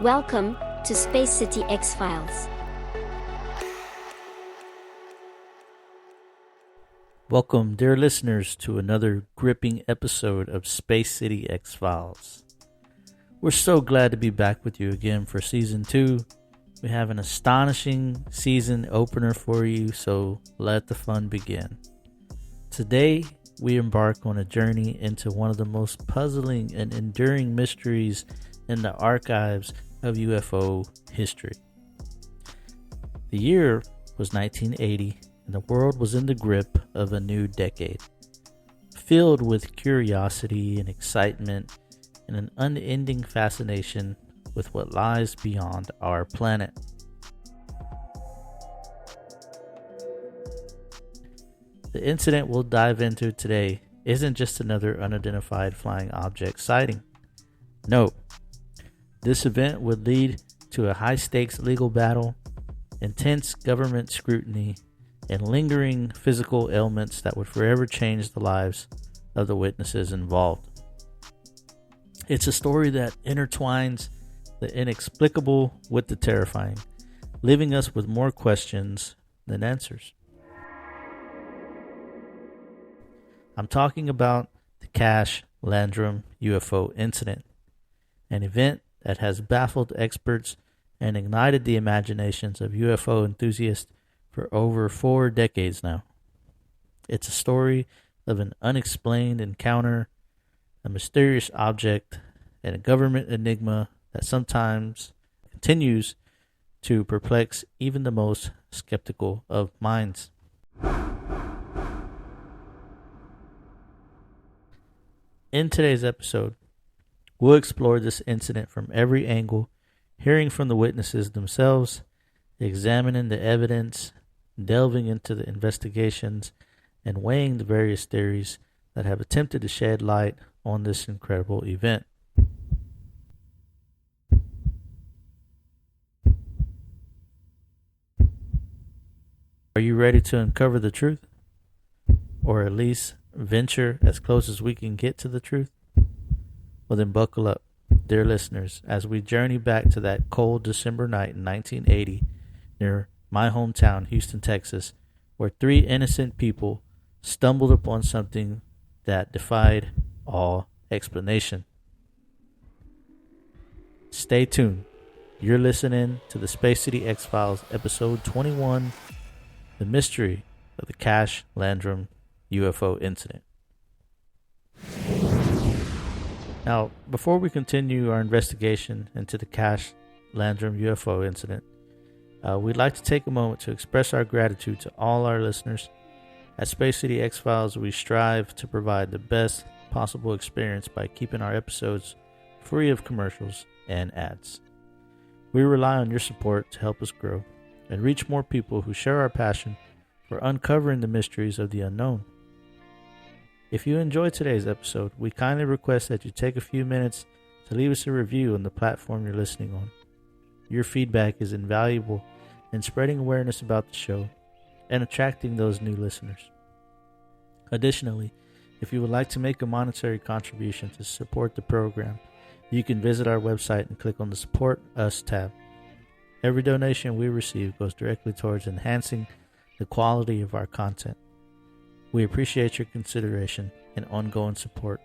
Welcome to Space City X-Files. Welcome, dear listeners, to another gripping episode of Space City X-Files. We're so glad to be back with you again for Season 2. We have an astonishing season opener for you, so let the fun begin. Today, we embark on a journey into one of the most puzzling and enduring mysteries in the archives of UFO history. The year was 1980, and the world was in the grip of a new decade, filled with curiosity and excitement and an unending fascination with what lies beyond our planet. The incident we'll dive into today isn't just another unidentified flying object sighting. No, this event would lead to a high-stakes legal battle, intense government scrutiny, and lingering physical ailments that would forever change the lives of the witnesses involved. It's a story that intertwines the inexplicable with the terrifying, leaving us with more questions than answers. I'm talking about the Colby Landrum UFO incident, an event that has baffled experts and ignited the imaginations of UFO enthusiasts for over 4 decades now. It's a story of an unexplained encounter, a mysterious object, and a government enigma that sometimes continues to perplex even the most skeptical of minds. In today's episode, we'll explore this incident from every angle, hearing from the witnesses themselves, examining the evidence, delving into the investigations, and weighing the various theories that have attempted to shed light on this incredible event. Are you ready to uncover the truth? Or at least venture as close as we can get to the truth? Well, then buckle up, dear listeners, as we journey back to that cold December night in 1980 near my hometown, Houston, Texas, where 3 innocent people stumbled upon something that defied all explanation. Stay tuned. You're listening to the Space City X-Files, Episode 21, The Mystery of the Colby Landrum UFO Incident. Now, before we continue our investigation into the Colby Landrum UFO incident, we'd like to take a moment to express our gratitude to all our listeners. At Space City X-Files, we strive to provide the best possible experience by keeping our episodes free of commercials and ads. We rely on your support to help us grow and reach more people who share our passion for uncovering the mysteries of the unknown. If you enjoyed today's episode, we kindly request that you take a few minutes to leave us a review on the platform you're listening on. Your feedback is invaluable in spreading awareness about the show and attracting those new listeners. Additionally, if you would like to make a monetary contribution to support the program, you can visit our website and click on the Support Us tab. Every donation we receive goes directly towards enhancing the quality of our content. We appreciate your consideration and ongoing support.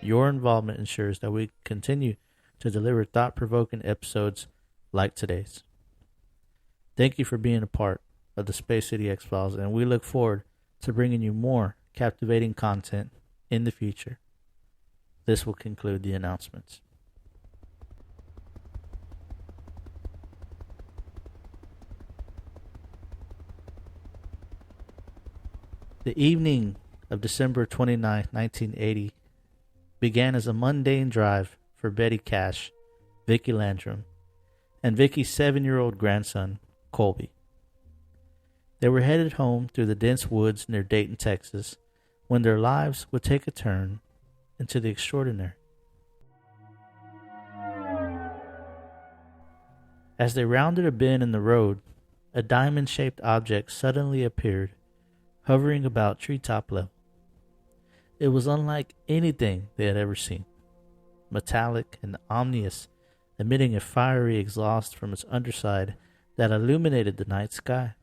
Your involvement ensures that we continue to deliver thought-provoking episodes like today's. Thank you for being a part of the Space City X-Files, and we look forward to bringing you more captivating content in the future. This will conclude the announcements. The evening of December 29, 1980, began as a mundane drive for Betty Cash, Vickie Landrum, and Vickie's 7-year-old grandson, Colby. They were headed home through the dense woods near Dayton, Texas, when their lives would take a turn into the extraordinary. As they rounded a bend in the road, a diamond-shaped object suddenly appeared, hovering about treetop level. It was unlike anything they had ever seen, metallic and ominous, emitting a fiery exhaust from its underside that illuminated the night sky.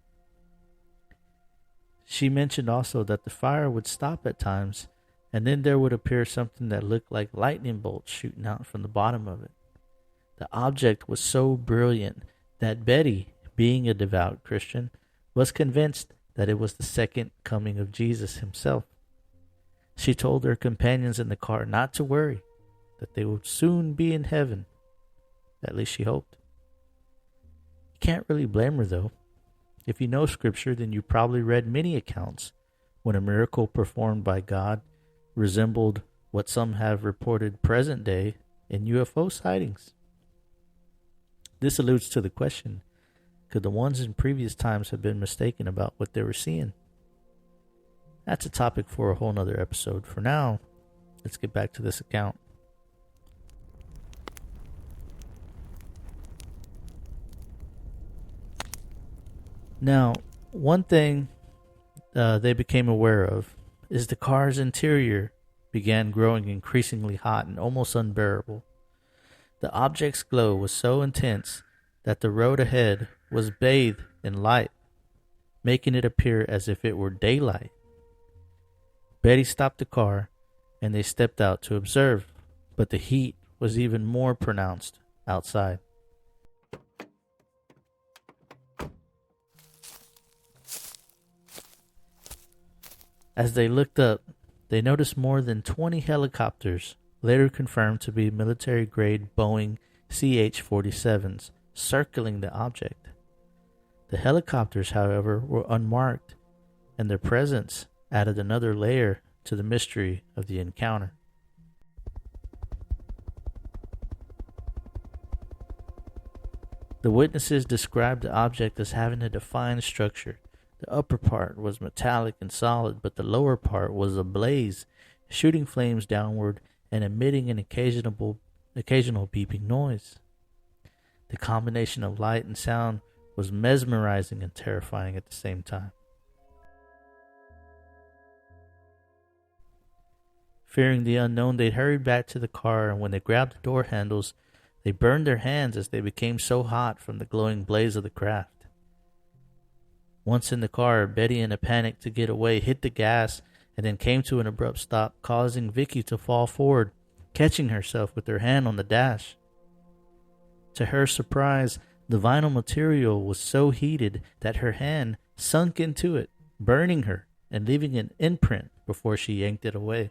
She mentioned also that the fire would stop at times, and then there would appear something that looked like lightning bolts shooting out from the bottom of it. The object was so brilliant that Betty, being a devout Christian, was convinced that it was the second coming of Jesus himself. She told her companions in the car not to worry, that they would soon be in heaven. At least she hoped. You can't really blame her, though. If you know Scripture, then you probably read many accounts when a miracle performed by God resembled what some have reported present day in UFO sightings. This alludes to the question, could the ones in previous times have been mistaken about what they were seeing? That's a topic for a whole nother episode. For now, let's get back to this account. Now, one thing they became aware of is the car's interior began growing increasingly hot and almost unbearable. The object's glow was so intense that the road ahead was bathed in light, making it appear as if it were daylight. Betty stopped the car, and they stepped out to observe, but the heat was even more pronounced outside. As they looked up, they noticed more than 20 helicopters, later confirmed to be military-grade Boeing CH-47s, circling the object. The helicopters, however, were unmarked, and their presence added another layer to the mystery of the encounter. The witnesses described the object as having a defined structure. The upper part was metallic and solid, but the lower part was ablaze, shooting flames downward and emitting an occasional beeping noise. The combination of light and sound was mesmerizing and terrifying at the same time. Fearing the unknown, they hurried back to the car, and when they grabbed the door handles, they burned their hands as they became so hot from the glowing blaze of the craft. Once in the car, Betty, in a panic to get away, hit the gas and then came to an abrupt stop, causing Vickie to fall forward, catching herself with her hand on the dash. To her surprise, the vinyl material was so heated that her hand sunk into it, burning her and leaving an imprint before she yanked it away.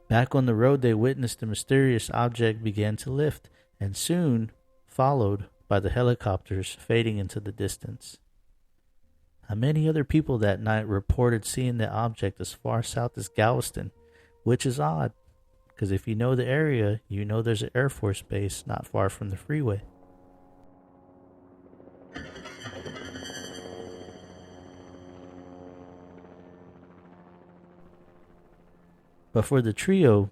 Back on the road, they witnessed the mysterious object began to lift, and soon followed by the helicopters fading into the distance. Many other people that night reported seeing the object as far south as Galveston, which is odd, because if you know the area, you know there's an Air Force base not far from the freeway. But for the trio,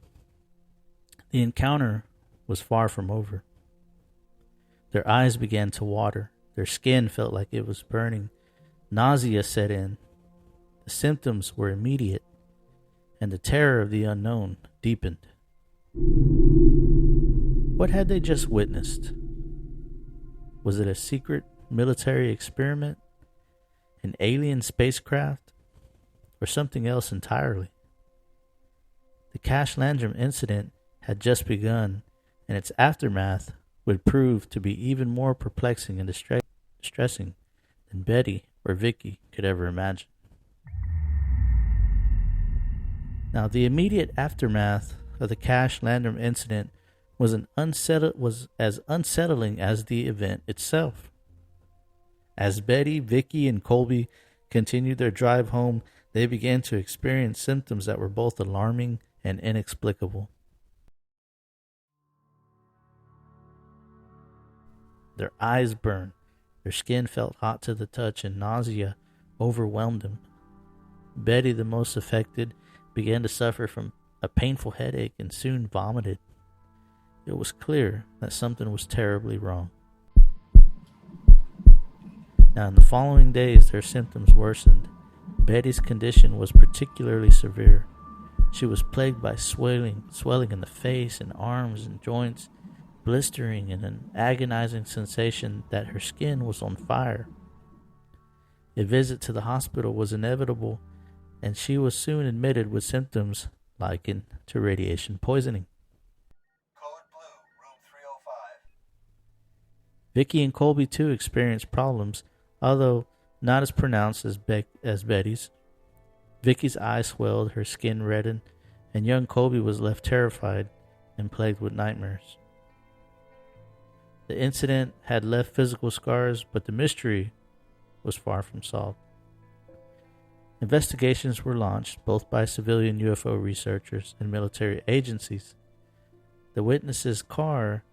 the encounter was far from over. Their eyes began to water. Their skin felt like it was burning. Nausea set in. The symptoms were immediate, and the terror of the unknown deepened. What had they just witnessed? Was it a secret military experiment, an alien spacecraft, or something else entirely? The Cash Landrum incident had just begun, and its aftermath would prove to be even more perplexing and distressing than Betty or Vickie could ever imagine. Now, the immediate aftermath of the Cash Landrum incident was as unsettling as the event itself. As Betty, Vickie, and Colby continued their drive home, they began to experience symptoms that were both alarming and inexplicable. Their eyes burned, their skin felt hot to the touch, and nausea overwhelmed them. Betty, the most affected, began to suffer from a painful headache and soon vomited. It was clear that something was terribly wrong. Now, in the following days, their symptoms worsened. Betty's condition was particularly severe. She was plagued by swelling in the face and arms and joints. blistering and an agonizing sensation that her skin was on fire. A visit to the hospital was inevitable, and she was soon admitted with symptoms likened to radiation poisoning. Code Blue, room 305. Vickie and Colby too experienced problems, although not as pronounced as Betty's. Vickie's eyes swelled, her skin reddened, and young Colby was left terrified and plagued with nightmares. The incident had left physical scars, but the mystery was far from solved. Investigations were launched both by civilian UFO researchers and military agencies. The witness's car,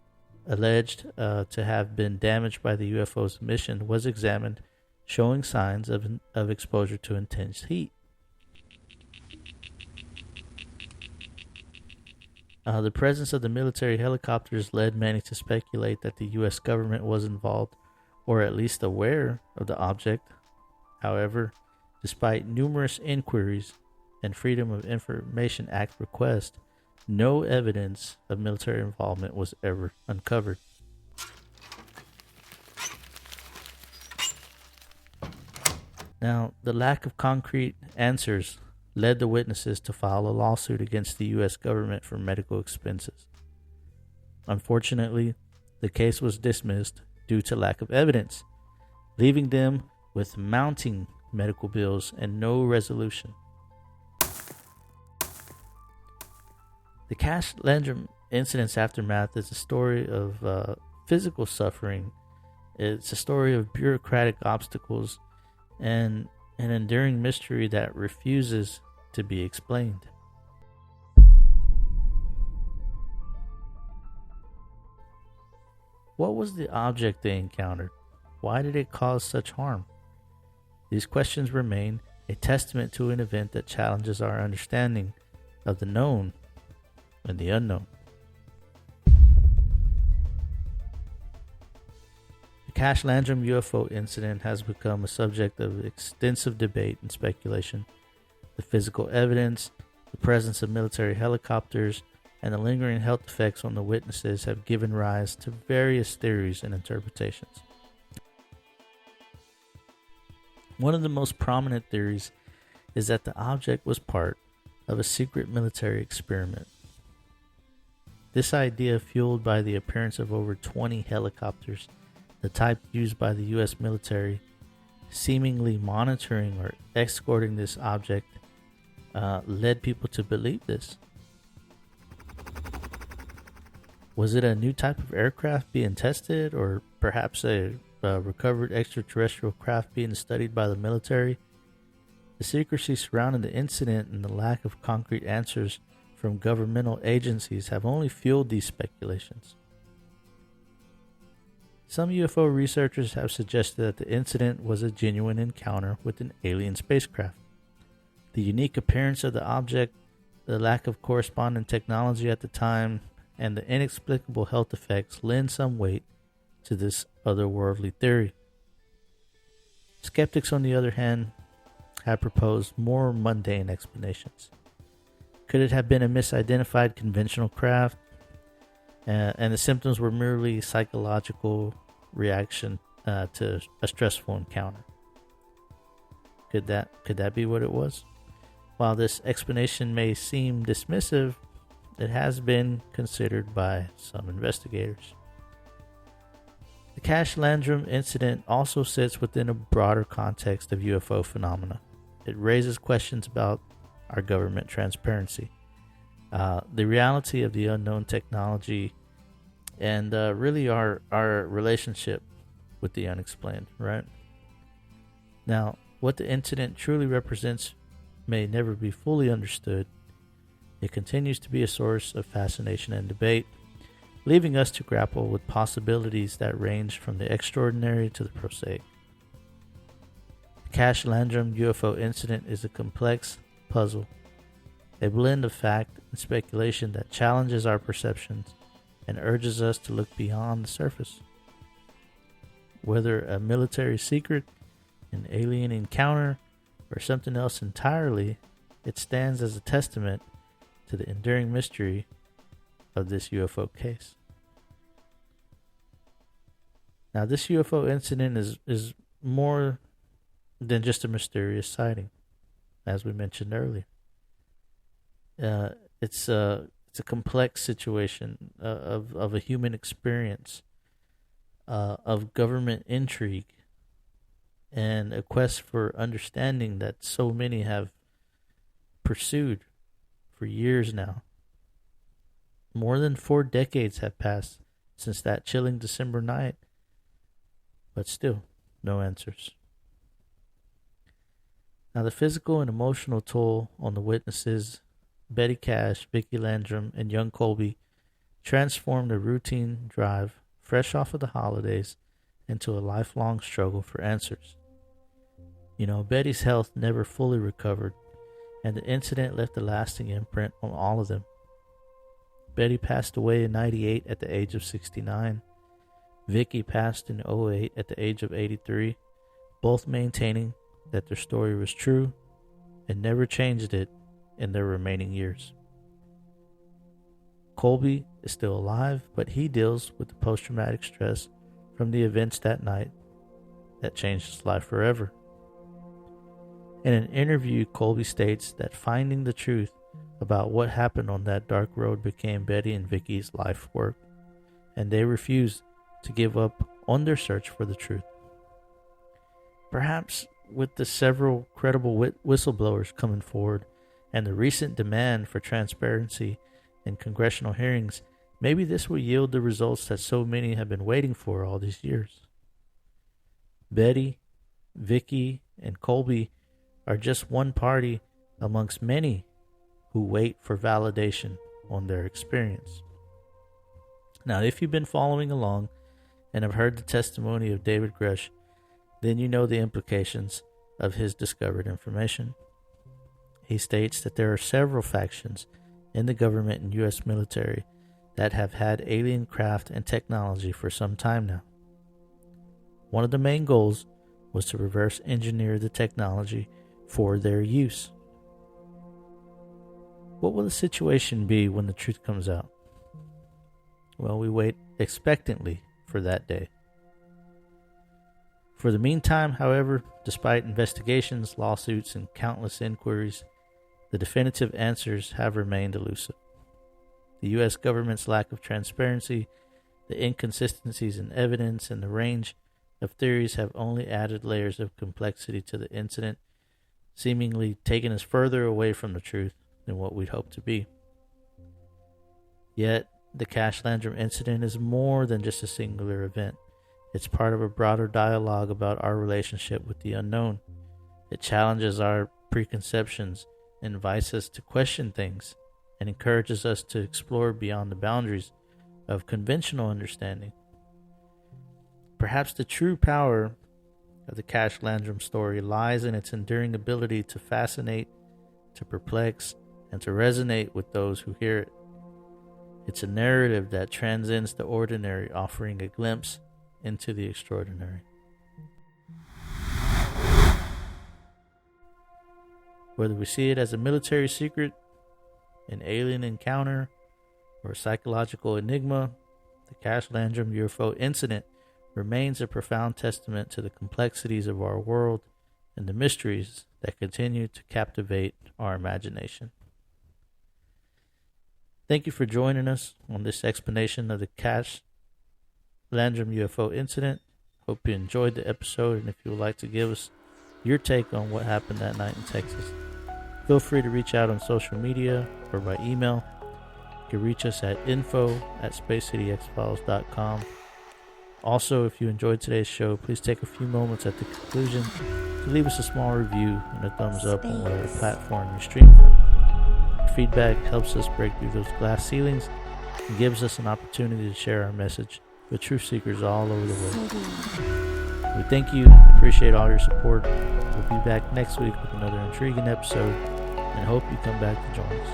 alleged to have been damaged by the UFO's mission, was examined, showing signs of exposure to intense heat. The presence of the military helicopters led many to speculate that the U.S. government was involved, or at least aware of the object. However, despite numerous inquiries and Freedom of Information Act requests, no evidence of military involvement was ever uncovered. Now, the lack of concrete answers led the witnesses to file a lawsuit against the U.S. government for medical expenses. Unfortunately, the case was dismissed due to lack of evidence, leaving them with mounting medical bills and no resolution. The Cash Landrum incident's aftermath is a story of physical suffering. It's a story of bureaucratic obstacles and an enduring mystery that refuses to be explained. What was the object they encountered? Why did it cause such harm? These questions remain a testament to an event that challenges our understanding of the known and the unknown. The Cash Landrum UFO incident has become a subject of extensive debate and speculation. The physical evidence, the presence of military helicopters, and the lingering health effects on the witnesses have given rise to various theories and interpretations. One of the most prominent theories is that the object was part of a secret military experiment. This idea, fueled by the appearance of over 20 helicopters, the type used by the U.S. military, seemingly monitoring or escorting this object, led people to believe this. Was it a new type of aircraft being tested, or perhaps a recovered extraterrestrial craft being studied by the military? The secrecy surrounding the incident and the lack of concrete answers from governmental agencies have only fueled these speculations. Some UFO researchers have suggested that the incident was a genuine encounter with an alien spacecraft. The unique appearance of the object, the lack of corresponding technology at the time, and the inexplicable health effects lend some weight to this otherworldly theory. Skeptics, on the other hand, have proposed more mundane explanations. Could it have been a misidentified conventional craft, and the symptoms were merely psychological reaction to a stressful encounter? Could that be what it was? While this explanation may seem dismissive, it has been considered by some investigators. The Cash Landrum incident also sits within a broader context of UFO phenomena. It raises questions about our government transparency, the reality of the unknown technology, and really our relationship with the unexplained, right? Now, what the incident truly represents may never be fully understood. It continues to be a source of fascination and debate, leaving us to grapple with possibilities that range from the extraordinary to the prosaic. The Cash Landrum UFO incident is a complex puzzle, a blend of fact and speculation that challenges our perceptions and urges us to look beyond the surface. Whether a military secret, an alien encounter, or something else entirely, it stands as a testament to the enduring mystery of this UFO case. Now, this UFO incident is more than just a mysterious sighting, as we mentioned earlier. It's a complex situation of a human experience, of government intrigue, and a quest for understanding that so many have pursued for years now. More than 4 decades have passed since that chilling December night, but still, no answers. Now, the physical and emotional toll on the witnesses, Betty Cash, Vickie Landrum, and young Colby, transformed a routine drive, fresh off of the holidays, into a lifelong struggle for answers. You know, Betty's health never fully recovered, and the incident left a lasting imprint on all of them. Betty passed away in '98 at the age of 69. Vickie passed in '08 at the age of 83, both maintaining that their story was true and never changed it in their remaining years. Colby is still alive, but he deals with the post-traumatic stress from the events that night that changed his life forever. In an interview, Colby states that finding the truth about what happened on that dark road became Betty and Vickie's life work, and they refused to give up on their search for the truth. Perhaps with the several credible whistleblowers coming forward and the recent demand for transparency in congressional hearings, maybe this will yield the results that so many have been waiting for all these years. Betty, Vickie, and Colby are just one party amongst many who wait for validation on their experience. Now, if you've been following along and have heard the testimony of David Grush, then you know the implications of his discovered information. He states that there are several factions in the government and U.S. military that have had alien craft and technology for some time now. One of the main goals was to reverse engineer the technology for their use. What will the situation be when the truth comes out? Well, we wait expectantly for that day. For the meantime, however, despite investigations, lawsuits, and countless inquiries, the definitive answers have remained elusive. The U.S. government's lack of transparency, the inconsistencies in evidence, and the range of theories have only added layers of complexity to the incident, seemingly taking us further away from the truth than what we'd hoped to be. Yet, the Cash Landrum incident is more than just a singular event. It's part of a broader dialogue about our relationship with the unknown. It challenges our preconceptions, invites us to question things, and encourages us to explore beyond the boundaries of conventional understanding. Perhaps the true power of the Cash Landrum story lies in its enduring ability to fascinate, to perplex, and to resonate with those who hear it. It's a narrative that transcends the ordinary, offering a glimpse into the extraordinary. Whether we see it as a military secret, an alien encounter, or a psychological enigma, the Cash Landrum UFO incident remains a profound testament to the complexities of our world and the mysteries that continue to captivate our imagination. Thank you for joining us on this explanation of the Cash Landrum UFO incident. Hope you enjoyed the episode, and if you would like to give us your take on what happened that night in Texas, feel free to reach out on social media or by email. You can reach us at info@spacecityxfiles.com. Also, if you enjoyed today's show, please take a few moments at the conclusion to leave us a small review and a thumbs up on whatever platform you stream from. Feedback helps us break through those glass ceilings and gives us an opportunity to share our message with truth seekers all over the world. We thank you, appreciate all your support. We'll be back next week with another intriguing episode and hope you come back to join us.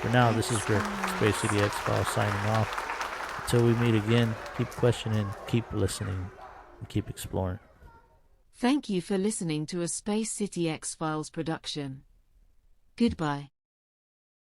For now, this is Rick, Space City X-Files signing off. Until we meet again, keep questioning, keep listening, and keep exploring. Thank you for listening to a Space City X-Files production. Goodbye.